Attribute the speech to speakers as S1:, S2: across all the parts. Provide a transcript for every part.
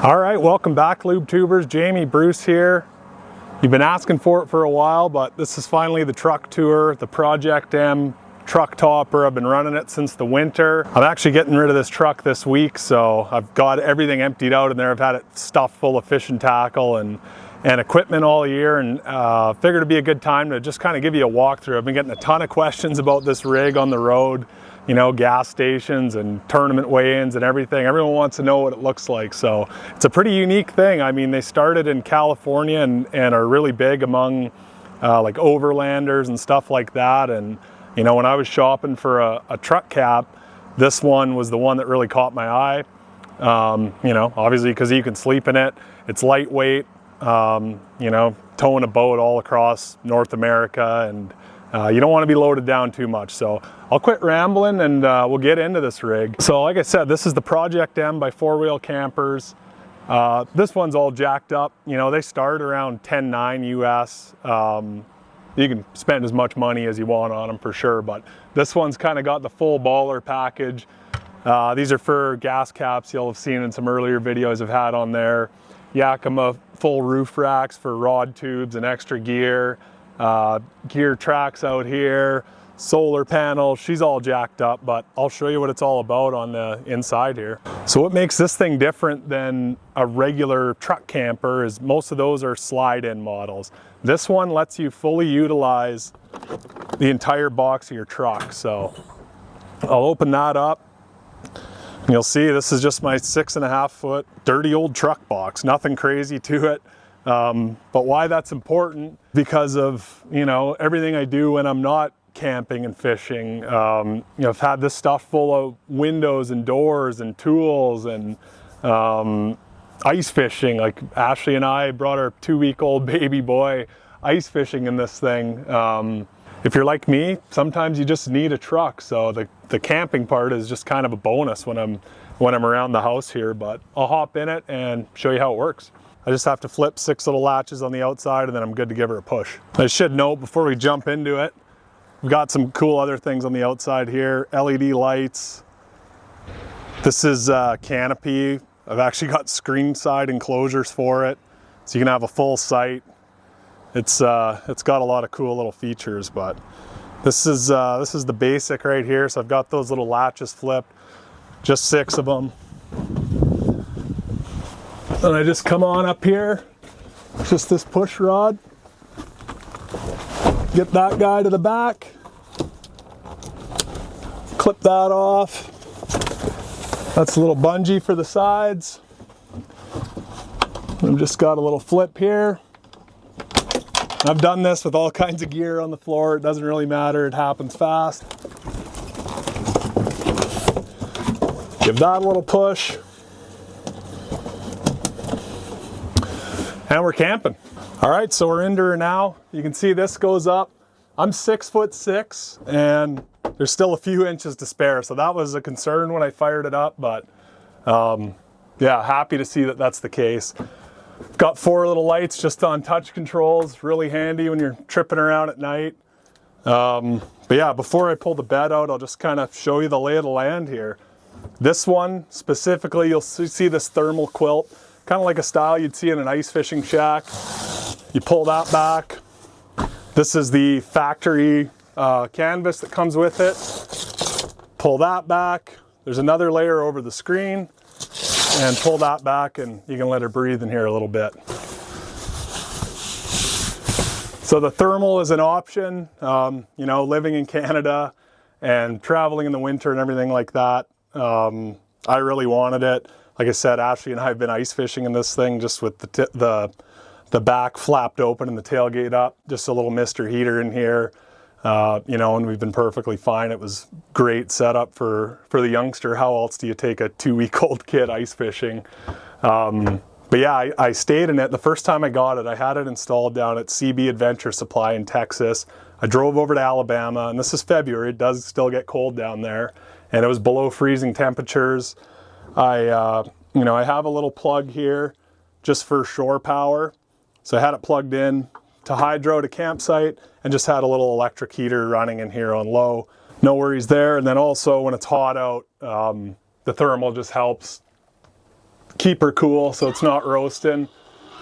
S1: All right, welcome back, Lube Tubers. Jamie, Bruce here. You've been asking for it for a while, but this is finally the truck tour, the Project M truck topper. I've been running it since the winter. I'm actually getting rid of this truck this week, so I've got everything emptied out in there. I've had it stuffed full of fishing tackle and equipment all year, and figured it'd be a good time to just kind of give you a walkthrough. I've been getting a ton of questions about this rig on the road, you know, gas stations and tournament weigh-ins and everything. Everyone wants to know what it looks like. So it's a pretty unique thing. I mean, they started in California and are really big among like overlanders and stuff like that. And, you know, when I was shopping for a truck cap, this one was the one that really caught my eye. You know, obviously because you can sleep in it. It's lightweight, you know, towing a boat all across North America, and you don't want to be loaded down too much. So I'll quit rambling and we'll get into this rig. So like I said, this is the Project M by 4-Wheel Campers. This one's all jacked up. You know, they start around 10.9 US. You can spend as much money as you want on them for sure, but this one's kind of got the full baller package. These are for gas caps you'll have seen in some earlier videos I've had on there. Yakima full roof racks for rod tubes and extra gear. Gear tracks out here, solar panels. She's all jacked up, but I'll show you what it's all about on the inside here. So what makes this thing different than a regular truck camper is most of those are slide-in models. This one lets you fully utilize the entire box of your truck. So I'll open that up and you'll see this is just my 6.5 foot dirty old truck box. Nothing crazy to it. But why that's important, because of, you know, everything I do when I'm not camping and fishing. You know, I've had this stuff full of windows and doors and tools and ice fishing. Like Ashley and I brought our 2-week-old baby boy ice fishing in this thing. If you're like me, sometimes you just need a truck. So the camping part is just kind of a bonus when I'm around the house here, but I'll hop in it and show you how it works. I just have to flip 6 little latches on the outside and then I'm good to give her a push. I should note before we jump into it, we've got some cool other things on the outside here. LED lights. This is canopy. I've actually got screen side enclosures for it, so you can have a full sight. It's got a lot of cool little features, but this is the basic right here. So I've got those little latches flipped, just 6 of them. And I just come on up here, just this push rod, get that guy to the back, clip that off. That's a little bungee for the sides. I've just got a little flip here. I've done this with all kinds of gear on the floor. It doesn't really matter, it happens fast. Give that a little push. And we're camping. All right, so we're into her now. You can see this goes up. I'm 6'6", and there's still a few inches to spare. So that was a concern when I fired it up, but yeah, happy to see that that's the case. Got 4 little lights just on touch controls. Really handy when you're tripping around at night. But yeah, before I pull the bed out, I'll just kind of show you the lay of the land here. This one specifically, you'll see this thermal quilt. Kind of like a style you'd see in an ice fishing shack. You pull that back. This is the factory canvas that comes with it. Pull that back. There's another layer over the screen, and pull that back and you can let her breathe in here a little bit. So the thermal is an option. You know, living in Canada and traveling in the winter and everything like that, I really wanted it. Like I said, Ashley and I have been ice fishing in this thing just with the back flapped open and the tailgate up. Just a little Mr. Heater in here, you know, and we've been perfectly fine. It was great setup for the youngster. How else do you take a 2-week-old kid ice fishing? But yeah, I stayed in it. The first time I got it, I had it installed down at CB Adventure Supply in Texas. I drove over to Alabama, and this is February. It does still get cold down there, and it was below freezing temperatures. You know, I have a little plug here just for shore power. So I had it plugged in to hydro to campsite and just had a little electric heater running in here on low. No worries there. And then also when it's hot out, the thermal just helps keep her cool so it's not roasting.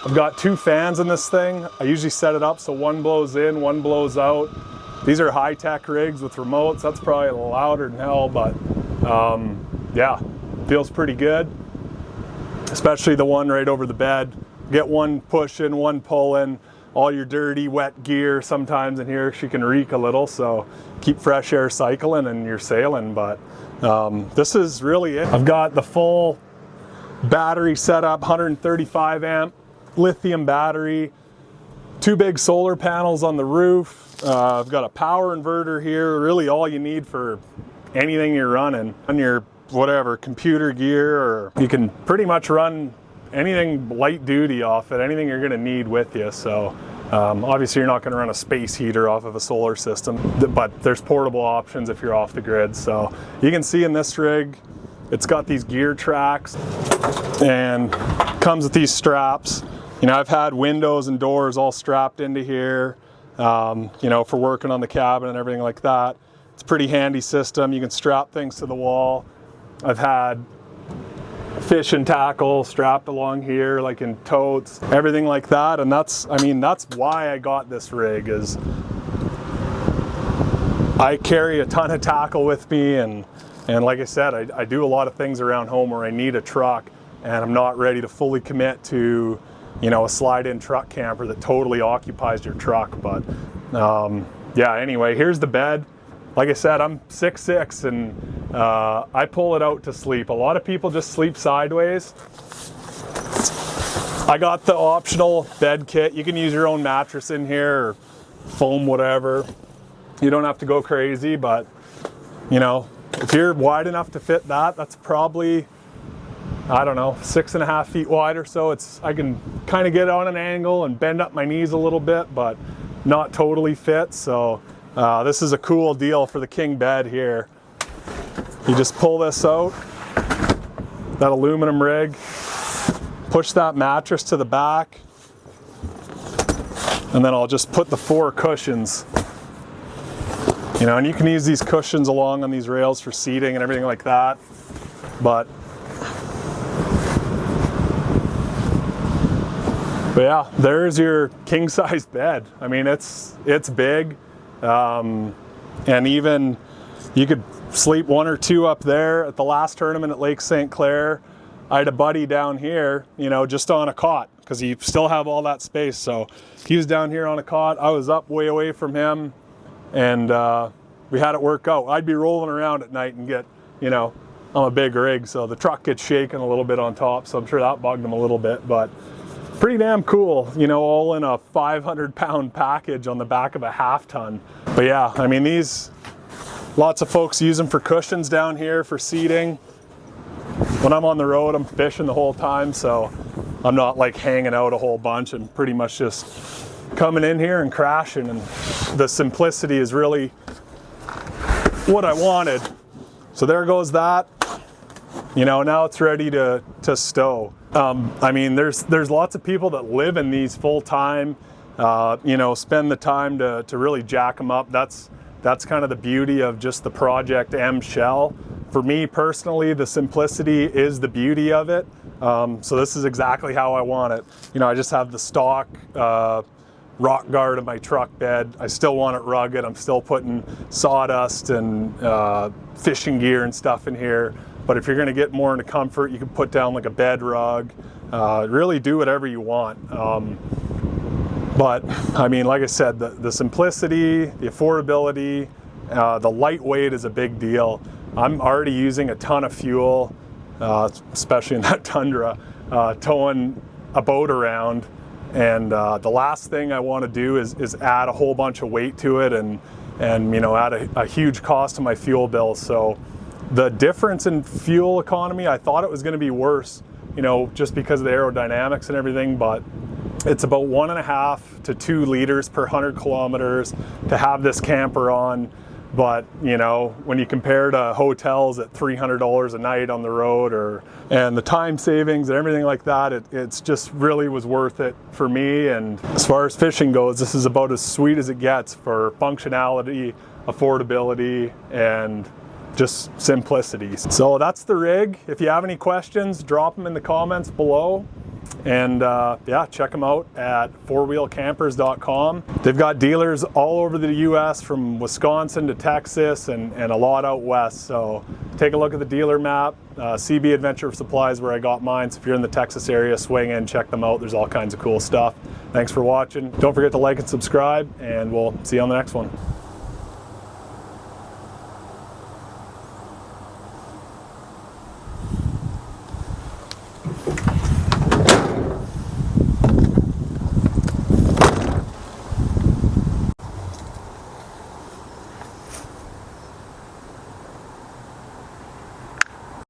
S1: I've got 2 fans in this thing. I usually set it up so one blows in, one blows out. These are high-tech rigs with remotes. That's probably louder than hell, but yeah, feels pretty good. Especially the one right over the bed. Get one pushing, one pulling. All your dirty, wet gear sometimes in here, she can reek a little, so keep fresh air cycling and you're sailing. But this is really it. I've got the full battery set up, 135 amp lithium battery, 2 big solar panels on the roof. I've got a power inverter here, really all you need for anything you're running on your whatever computer gear, or you can pretty much run anything light duty off it, anything you're going to need with you. So obviously you're not going to run a space heater off of a solar system, but there's portable options if you're off the grid. So you can see in this rig, it's got these gear tracks and comes with these straps. You know, I've had windows and doors all strapped into here, you know, for working on the cabin and everything like that. It's a pretty handy system. You can strap things to the wall. I've had fishing tackle strapped along here, like in totes, everything like that. And that's, I mean, that's why I got this rig, is I carry a ton of tackle with me, and like I said, I do a lot of things around home where I need a truck and I'm not ready to fully commit to, you know, a slide-in truck camper that totally occupies your truck. But yeah, anyway, here's the bed. Like I said, I'm 6'6", and I pull it out to sleep. A lot of people just sleep sideways. I got the optional bed kit. You can use your own mattress in here, or foam, whatever. You don't have to go crazy, but you know, if you're wide enough to fit that, that's probably, I don't know, 6.5 feet wide or so. I can kind of get on an angle and bend up my knees a little bit, but not totally fit. So this is a cool deal for the king bed here. You just pull this out, that aluminum rig, push that mattress to the back, and then I'll just put the 4 cushions. You know, and you can use these cushions along on these rails for seating and everything like that. But yeah, there's your king size bed. I mean, it's big. And even you could sleep 1 or 2 up there. At the last tournament at Lake St. Clair, I had a buddy down here, you know, just on a cot, because you still have all that space. So he was down here on a cot. I was up way away from him, and we had it work out. I'd be rolling around at night and get, you know, I'm a big rig, so the truck gets shaken a little bit on top, so I'm sure that bugged him a little bit. But pretty damn cool, you know, all in a 500-pound package on the back of a half-ton. But yeah, I mean, these, lots of folks use them for cushions down here for seating. When I'm on the road, I'm fishing the whole time, so I'm not like hanging out a whole bunch. I'm pretty much just coming in here and crashing, and the simplicity is really what I wanted. So there goes that. You know, now it's ready to stow. I mean, there's lots of people that live in these full time, you know, spend the time to really jack them up. That's kind of the beauty of just the Project M shell. For me personally, the simplicity is the beauty of it. So this is exactly how I want it. You know, I just have the stock rock guard of my truck bed. I still want it rugged. I'm still putting sawdust and fishing gear and stuff in here. But if you're going to get more into comfort, you can put down like a bed rug. Really do whatever you want. But I mean, like I said, the simplicity, the affordability, the lightweight is a big deal. I'm already using a ton of fuel, especially in that Tundra, towing a boat around. And the last thing I want to do is add a whole bunch of weight to it and you know, add a huge cost to my fuel bill. So the difference in fuel economy, I thought it was going to be worse, you know, just because of the aerodynamics and everything, but it's about 1.5 to 2 liters per 100 kilometers to have this camper on. But you know, when you compare to hotels at $300 a night on the road, and the time savings and everything like that, it's just really was worth it for me. And as far as fishing goes, this is about as sweet as it gets for functionality, affordability, and just simplicity. So that's the rig. If you have any questions, drop them in the comments below. And yeah, check them out at fourwheelcampers.com. They've got dealers all over the US, from Wisconsin to Texas and a lot out west. So take a look at the dealer map. CB Adventure Supplies where I got mine. So if you're in the Texas area, swing in, check them out. There's all kinds of cool stuff. Thanks for watching. Don't forget to like and subscribe, and we'll see you on the next one.